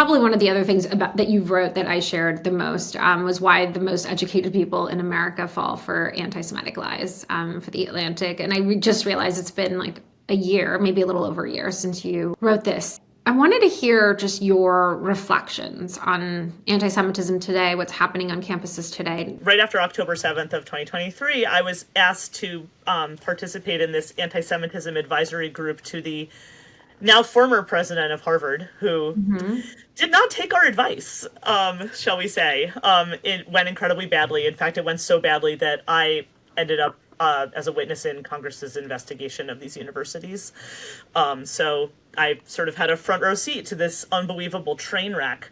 probably one of the other things about that you wrote that I shared the most was why the most educated people in America fall for anti-Semitic lies for The Atlantic. And I just realized it's been like a year, maybe a little over a year since you wrote this. I wanted to hear just your reflections on anti-Semitism today, what's happening on campuses today. Right after October 7th of 2023, I was asked to participate in this anti-Semitism advisory group to the now former president of Harvard, who did not take our advice, shall we say. It went incredibly badly. In fact, it went so badly that I ended up as a witness in Congress's investigation of these universities. So I sort of had a front row seat to this unbelievable train wreck.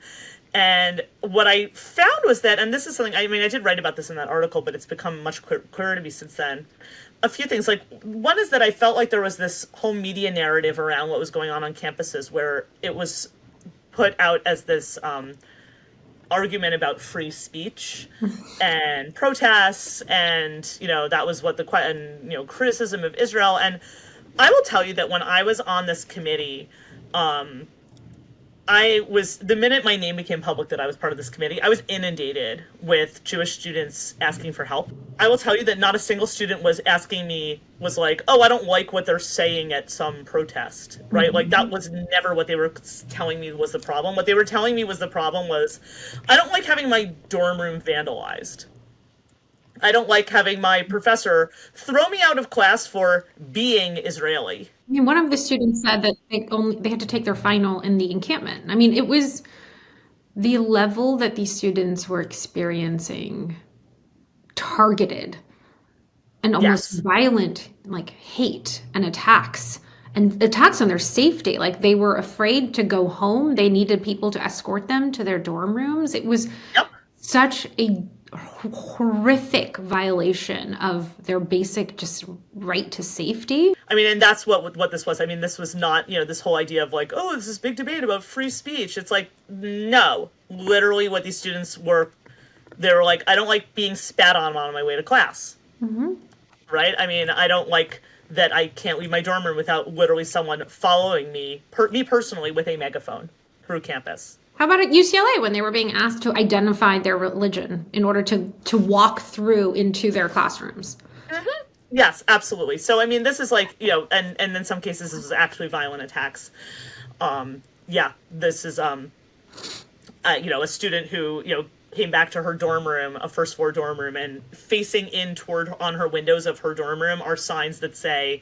And what I found was that, and this is something, I mean, I did write about this in that article, but it's become much clearer to me since then. A few things, like, one is that I felt like there was this whole media narrative around what was going on campuses where it was put out as this argument about free speech and protests, and, you know, that was what criticism of Israel. And I will tell you that when I was on this committee, the minute my name became public that I was part of this committee, I was inundated with Jewish students asking for help. I will tell you that not a single student was like, oh, I don't like what they're saying at some protest, right? Like, that was never what they were telling me was the problem. What they were telling me was the problem was, I don't like having my dorm room vandalized. I don't like having my professor throw me out of class for being Israeli. I mean, one of the students said that they had to take their final in the encampment. I mean, it was the level that these students were experiencing targeted and almost violent, like, hate and attacks on their safety. Like, they were afraid to go home. They needed people to escort them to their dorm rooms. It was such a horrific violation of their basic just right to safety. I mean, and that's what this was. I mean, this was not, this whole idea of like, oh, there's this big debate about free speech. It's like, no, literally what these students were, they were like, I don't like being spat on my way to class. Right? I mean, I don't like that I can't leave my dorm room without literally someone following me personally with a megaphone through campus. How about at UCLA when they were being asked to identify their religion in order to walk through into their classrooms? Yes, absolutely. So, I mean, this is like, and in some cases this is actually violent attacks. This is, a student who, came back to her dorm room, a first floor dorm room, and facing in on her windows of her dorm room are signs that say,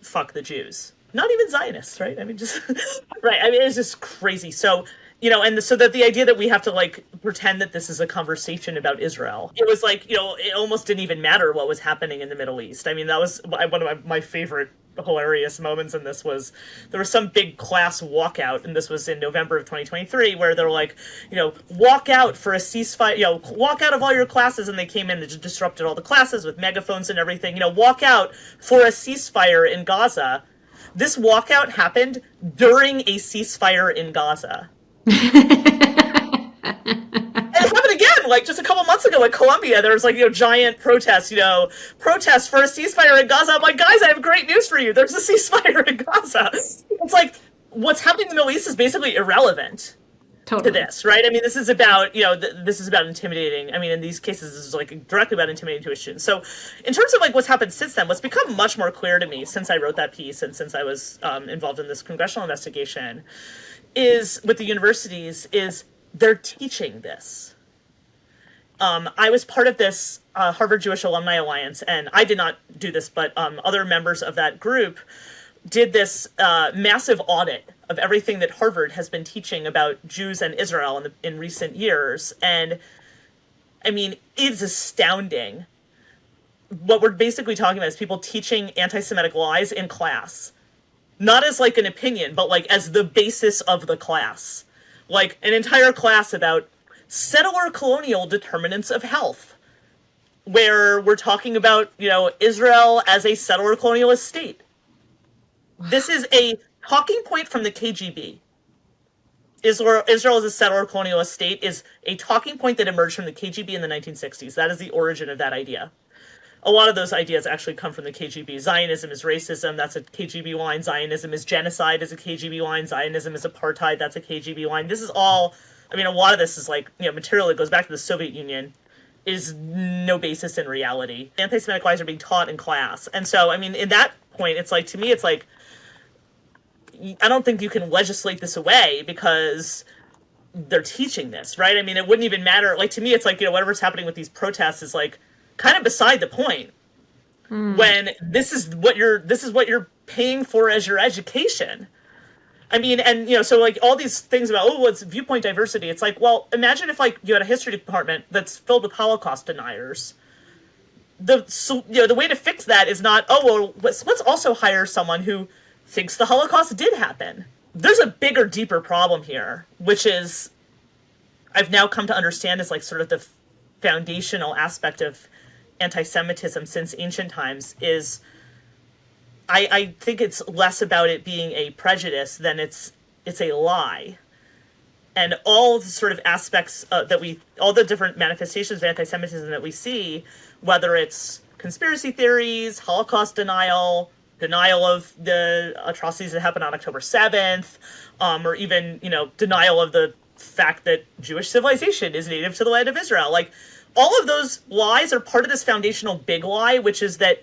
fuck the Jews. Not even Zionists, right? I mean, just, right. I mean, it's just crazy. So, so that the idea that we have to like pretend that this is a conversation about Israel, it was like, it almost didn't even matter what was happening in the Middle East. I mean, that was one of my favorite hilarious moments in this was there was some big class walkout, and this was in November of 2023, where they're like, walk out for a ceasefire, walk out of all your classes, and they came in and just disrupted all the classes with megaphones and everything, walk out for a ceasefire in Gaza. This walkout happened during a ceasefire in Gaza. It happened again, like just a couple months ago in Colombia. There was like, giant protests, protests for a ceasefire in Gaza. I'm like, guys, I have great news for you. There's a ceasefire in Gaza. It's like, what's happening in the Middle East is basically irrelevant to this, right? I mean, this is about, this is about intimidating. I mean, in these cases, this is like directly about intimidating Jewish students. So in terms of like what's happened since then, what's become much more clear to me since I wrote that piece and since I was involved in this congressional investigation is with the universities is they're teaching this. I was part of this Harvard Jewish Alumni Alliance, and I did not do this, but other members of that group did this massive audit of everything that Harvard has been teaching about Jews and Israel in recent years. And I mean, it's astounding. What we're basically talking about is people teaching anti-Semitic lies in class. Not as like an opinion, but like as the basis of the class. Like an entire class about settler colonial determinants of health, where we're talking about, Israel as a settler colonialist state. This is a talking point from the KGB. Israel as a settler colonialist state is a talking point that emerged from the KGB in the 1960s. That is the origin of that idea. a lot of those ideas actually come from the KGB. Zionism is racism, that's a KGB line. Zionism is genocide, is a KGB line. Zionism is apartheid, that's a KGB line. This is all, I mean, a lot of this is like, material that goes back to the Soviet Union is no basis in reality. Anti-Semitic lies are being taught in class. And so, I mean, in that point, it's like, to me, it's like, I don't think you can legislate this away because they're teaching this, right? I mean, it wouldn't even matter. Like, to me, it's like, whatever's happening with these protests is like kind of beside the point. When this is what you're paying for as your education. I mean, and so like all these things about what's viewpoint diversity. It's like, well, imagine if like you had a history department that's filled with Holocaust deniers. The way to fix that is not, let's also hire someone who thinks the Holocaust did happen. There's a bigger, deeper problem here, which is I've now come to understand is like sort of the foundational aspect of anti-Semitism since ancient times is I think it's less about it being a prejudice than it's a lie. And all the sort of aspects all the different manifestations of anti-Semitism that we see, whether it's conspiracy theories, Holocaust denial of the atrocities that happened on October 7th, or even, denial of the fact that Jewish civilization is native to the land of Israel. Like, all of those lies are part of this foundational big lie, which is that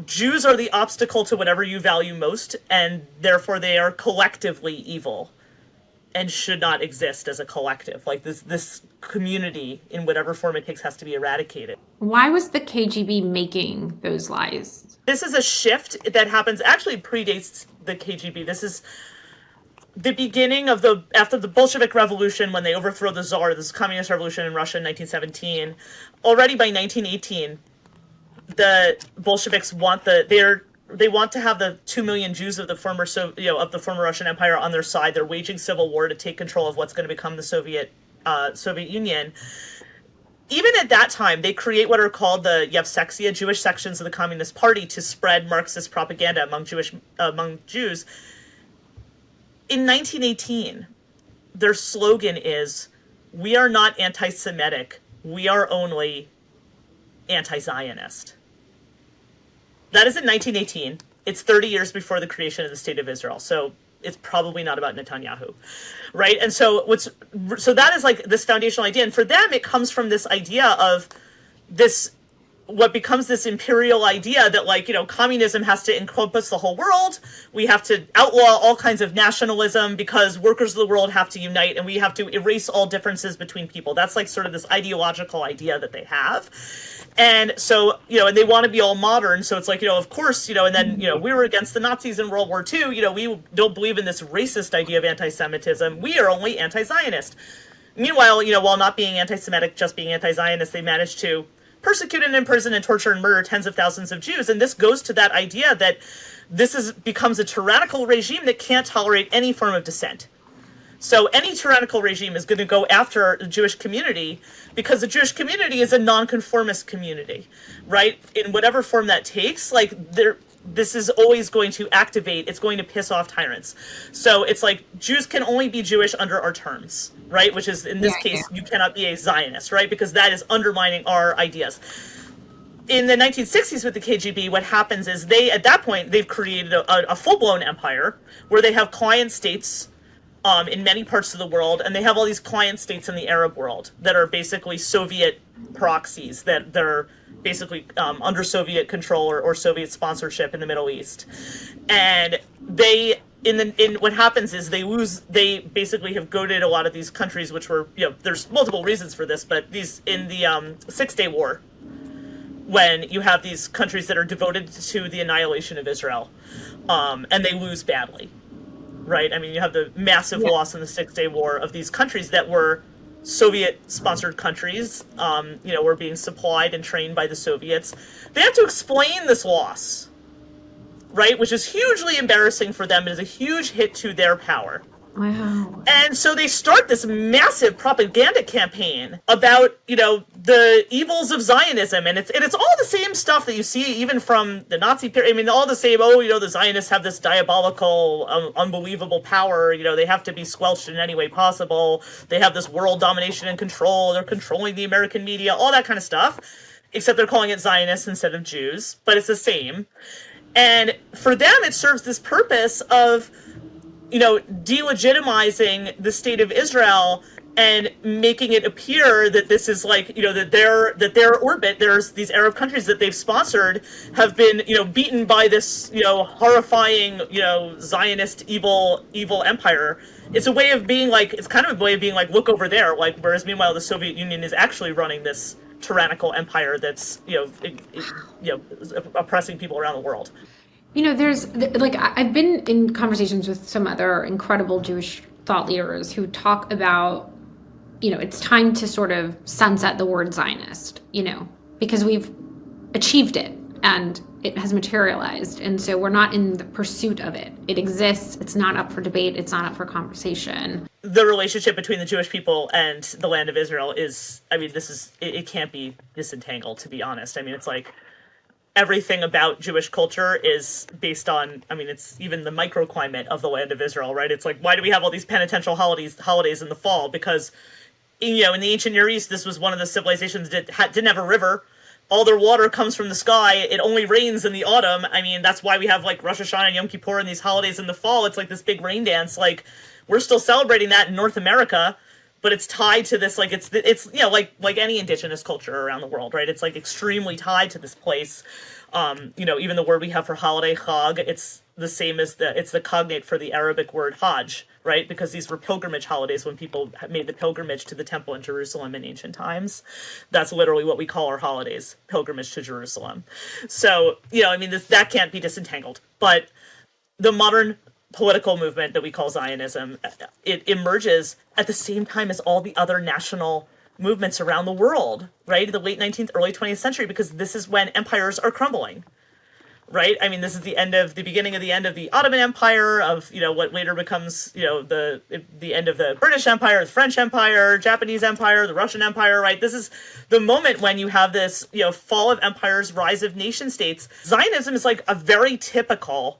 Jews are the obstacle to whatever you value most, and therefore they are collectively evil and should not exist as a collective. Like, this community, in whatever form it takes, has to be eradicated. Why was the KGB making those lies? This is a shift that happens, actually predates the KGB. This is the beginning of after the Bolshevik Revolution, when they overthrow the Tsar, this communist revolution in Russia in 1917. Already by 1918, the Bolsheviks want they want to have the 2 million Jews of the former Russian Empire on their side. They're waging civil war to take control of what's going to become the Soviet Union. Even at that time, they create what are called the Yevsektia, Jewish sections of the Communist Party, to spread Marxist propaganda among Jews. In 1918, their slogan is, "We are not anti-Semitic, we are only anti-Zionist." That is in 1918. It's 30 years before the creation of the State of Israel, so it's probably not about Netanyahu, right? And so that is like this foundational idea, and for them it comes from this idea of this, what becomes this imperial idea that, like, communism has to encompass the whole world. We have to outlaw all kinds of nationalism because workers of the world have to unite, and we have to erase all differences between people. That's like sort of this ideological idea that they have. And so, and they want to be all modern. So it's like, of course, and then, we were against the Nazis in World War II. We don't believe in this racist idea of anti-Semitism. We are only anti-Zionist. Meanwhile, while not being anti-Semitic, just being anti-Zionist, they managed to persecute and imprison and torture and murder tens of thousands of Jews. And this goes to that idea that becomes a tyrannical regime that can't tolerate any form of dissent. So any tyrannical regime is going to go after the Jewish community because the Jewish community is a nonconformist community, right? In whatever form that takes, like, this is always going to activate, it's going to piss off tyrants. So it's like, Jews can only be Jewish under our terms, right? Which is, in this case, you cannot be a Zionist, right? Because that is undermining our ideas. In the 1960s with the KGB, what happens is at that point, they've created a full-blown empire where they have client states in many parts of the world, and they have all these client states in the Arab world that are basically Soviet proxies, that they're basically under Soviet control or Soviet sponsorship in the Middle East. And what happens is they basically have goaded a lot of these countries, which were, there's multiple reasons for this, but in the Six-Day War, when you have these countries that are devoted to the annihilation of Israel, and they lose badly. Right? I mean, you have the massive loss in the Six-Day War of these countries that were Soviet-sponsored countries, were being supplied and trained by the Soviets. They have to explain this loss, right? Which is hugely embarrassing for them. It is a huge hit to their power. Wow. And so they start this massive propaganda campaign about, the evils of Zionism. And it's all the same stuff that you see even from the Nazi period. I mean, all the same, the Zionists have this diabolical, unbelievable power. They have to be squelched in any way possible. They have this world domination and control. They're controlling the American media, all that kind of stuff. except they're calling it Zionists instead of Jews, but it's the same. And for them, it serves this purpose of, delegitimizing the state of Israel and making it appear that this is like, that their orbit, there's these Arab countries that they've sponsored have been, beaten by this, horrifying, Zionist evil empire. It's a way of being like, it's kind of a way of being like, look over there, like, whereas meanwhile the Soviet Union is actually running this tyrannical empire that's, oppressing people around the world. There's like I've been in conversations with some other incredible Jewish thought leaders who talk about, it's time to sort of sunset the word Zionist, because we've achieved it and it has materialized. And so we're not in the pursuit of it. It exists. It's not up for debate. It's not up for conversation. The relationship between the Jewish people and the land of Israel is, it can't be disentangled, to be honest. It's like, everything about Jewish culture is based on, it's even the microclimate of the land of Israel, right? It's like, why do we have all these penitential holidays in the fall? Because, in the ancient Near East, this was one of the civilizations that didn't have a river. All their water comes from the sky. It only rains in the autumn. That's why we have like Rosh Hashanah and Yom Kippur and these holidays in the fall. It's like this big rain dance. Like, we're still celebrating that in North America, but it's tied to this, like, it's like any indigenous culture around the world, right? It's like extremely tied to this place. Even the word we have for holiday, Chag, it's the same as it's the cognate for the Arabic word Hajj, right? Because these were pilgrimage holidays when people made the pilgrimage to the temple in Jerusalem in ancient times. That's literally what we call our holidays, pilgrimage to Jerusalem. So, that can't be disentangled. But the modern political movement that we call Zionism, it emerges at the same time as all the other national movements around the world, right? The late 19th, early 20th century, because this is when empires are crumbling, right? This is the beginning of the end of the Ottoman Empire, of, what later becomes, the end of the British Empire, the French Empire, Japanese Empire, the Russian Empire, right? This is the moment when you have this, fall of empires, rise of nation states. Zionism is like a very typical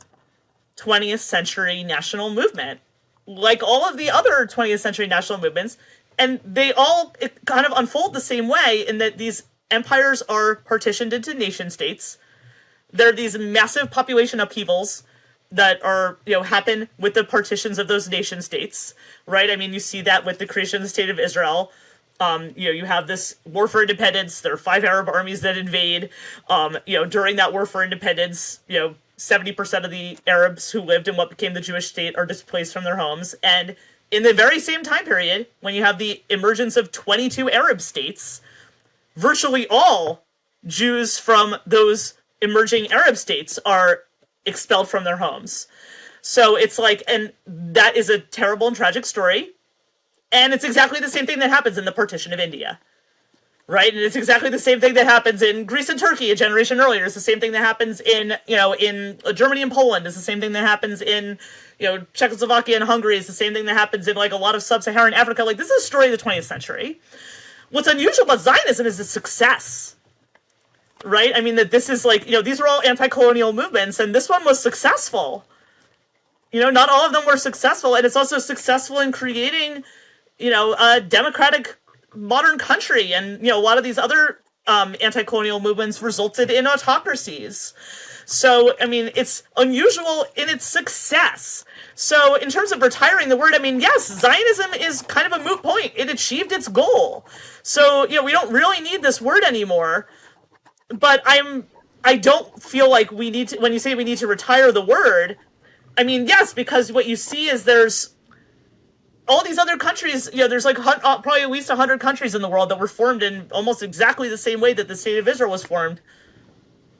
20th century national movement, like all of the other 20th century national movements, and they all kind of unfold the same way in that these empires are partitioned into nation states. There are these massive population upheavals that are, happen with the partitions of those nation states, right? You see that with the creation of the state of Israel. You have this war for independence. There are 5 Arab armies that invade. During that war for independence, 70% of the Arabs who lived in what became the Jewish state are displaced from their homes. And in the very same time period, when you have the emergence of 22 Arab states, virtually all Jews from those emerging Arab states are expelled from their homes. So it's like, and that is a terrible and tragic story. And it's exactly the same thing that happens in the partition of India. Right? And it's exactly the same thing that happens in Greece and Turkey a generation earlier. It's the same thing that happens in Germany and Poland. It's the same thing that happens in, Czechoslovakia and Hungary. It's the same thing that happens in, like, a lot of sub-Saharan Africa. Like, this is a story of the 20th century. What's unusual about Zionism is its success. Right? That this is like, these are all anti-colonial movements, and this one was successful. Not all of them were successful, and it's also successful in creating, a democratic modern country, and a lot of these other anti-colonial movements resulted in autocracies. So it's unusual in its success. So in terms of retiring the word, yes, Zionism is kind of a moot point. It achieved its goal. So we don't really need this word anymore. But I don't feel like we need to, when you say we need to retire the word, yes, because what you see is there's all these other countries, there's like probably at least 100 countries in the world that were formed in almost exactly the same way that the state of Israel was formed.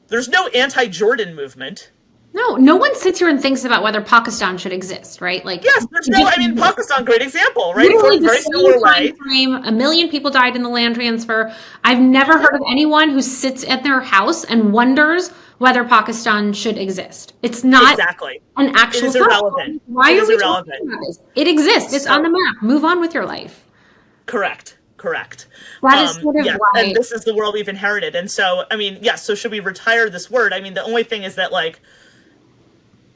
There's no anti-Jordan movement. No one sits here and thinks about whether Pakistan should exist, right? Like, yes, there's no. Pakistan, great example, right? Literally Very similar way. Frame, 1 million people died in the land transfer. I've never heard of anyone who sits at their house and wonders whether Pakistan should exist. It's not exactly an actual. It is irrelevant. Why are we talking about this? It exists. It's on the map. Move on with your life. Correct. That is sort of why. And this is the world we've inherited. And so, yes. So should we retire this word? The only thing is that, like,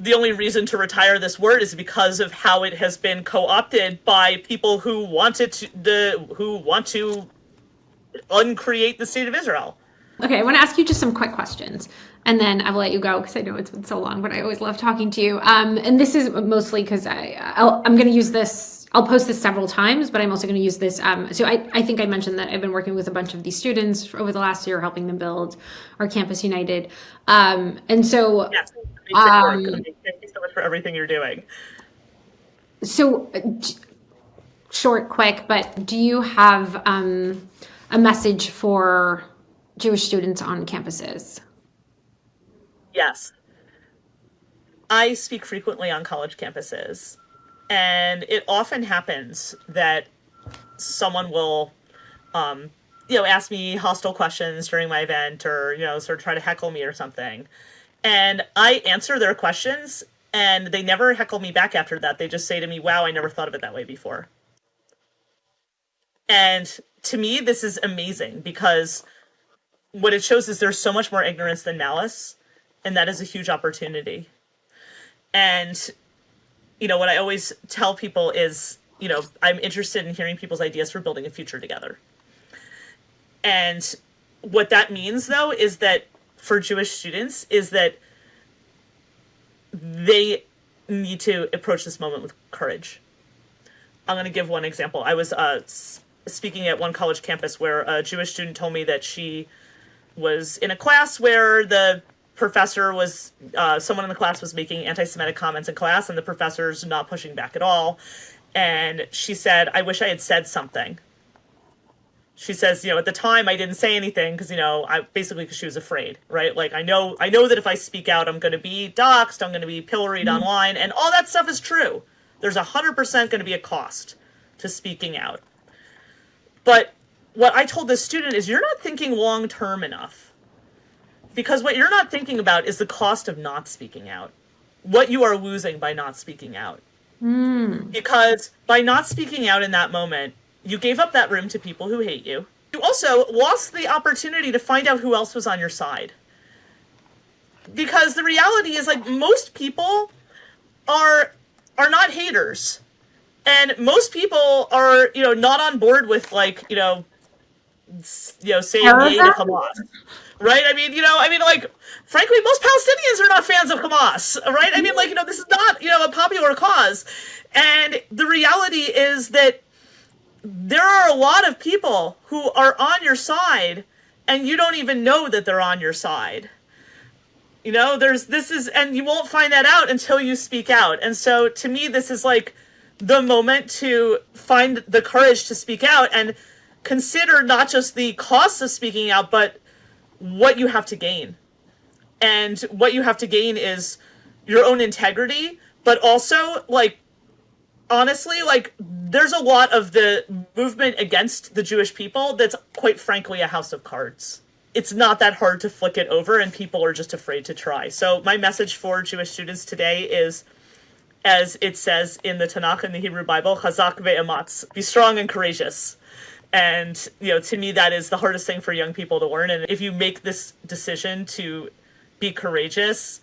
the only reason to retire this word is because of how it has been co-opted by people who want to uncreate the state of Israel. Okay, I want to ask you just some quick questions, and then I will let you go because I know it's been so long, but I always love talking to you. And this is mostly because I'm going to use this. I'll post this several times, but I'm also going to use this. So I think I mentioned that I've been working with a bunch of these students over the last year, helping them build our Campus United. And so, Yes, amazing work. um, Thank you so much for everything you're doing. so short, quick, but do you have a message for Jewish students on campuses? Yes. I speak frequently on college campuses, and it often happens that someone will, ask me hostile questions during my event or, sort of try to heckle me or something. And I answer their questions, and they never heckle me back after that. They just say to me, wow, I never thought of it that way before. And to me, this is amazing because what it shows is there's so much more ignorance than malice, and that is a huge opportunity. And, what I always tell people is, I'm interested in hearing people's ideas for building a future together. And what that means, though, is that for Jewish students, is that they need to approach this moment with courage. I'm going to give one example. I was speaking at one college campus where a Jewish student told me that she was in a class where the professor was, someone in the class was making anti-Semitic comments in class, and the professor's not pushing back at all. And she said, I wish I had said something. She says, at the time I didn't say anything because, because she was afraid, right? Like, I know that if I speak out, I'm going to be doxxed, I'm going to be pilloried online, and all that stuff is true. There's 100% going to be a cost to speaking out. But what I told this student is you're not thinking long term enough. Because what you're not thinking about is the cost of not speaking out. What you are losing by not speaking out. Because by not speaking out in that moment, you gave up that room to people who hate you. You also lost the opportunity to find out who else was on your side. Because the reality is, like, most people are not haters. And most people are, not on board with, like, saying yay to Hamas. Right? Like, frankly, most Palestinians are not fans of Hamas. Right? This is not, a popular cause. And the reality is that there are a lot of people who are on your side, and you don't even know that they're on your side. And you won't find that out until you speak out. And so to me, this is like the moment to find the courage to speak out and consider not just the costs of speaking out, but what you have to gain. And what you have to gain is your own integrity, but also, like, honestly, like, there's a lot of the movement against the Jewish people that's, quite frankly, a house of cards. It's not that hard to flick it over, and people are just afraid to try. So my message for Jewish students today is, as it says in the Tanakh and the Hebrew Bible, chazak ve'ematz, be strong and courageous. And, to me, that is the hardest thing for young people to learn. And if you make this decision to be courageous,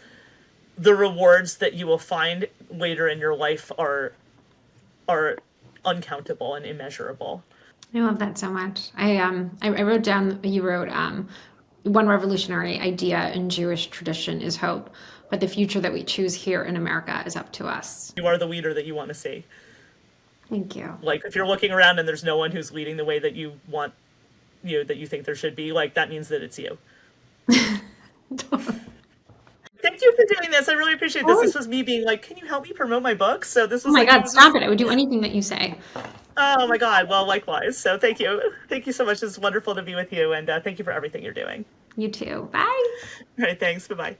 the rewards that you will find later in your life are uncountable and immeasurable. I love that so much. I wrote down, you wrote, one revolutionary idea in Jewish tradition is hope, but the future that we choose here in America is up to us. You are the leader that you want to see. Thank you. Like, if you're looking around and there's no one who's leading the way that you want, that you think there should be, like, that means that it's you. Thank you for doing this. I really appreciate this. This was me being like, can you help me promote my book? So this was Oh my like, God, stop it. I would do anything that you say. Oh my God. Well, likewise. So thank you. Thank you so much. It's wonderful to be with you. And thank you for everything you're doing. You too. Bye. All right. Thanks. Bye-bye.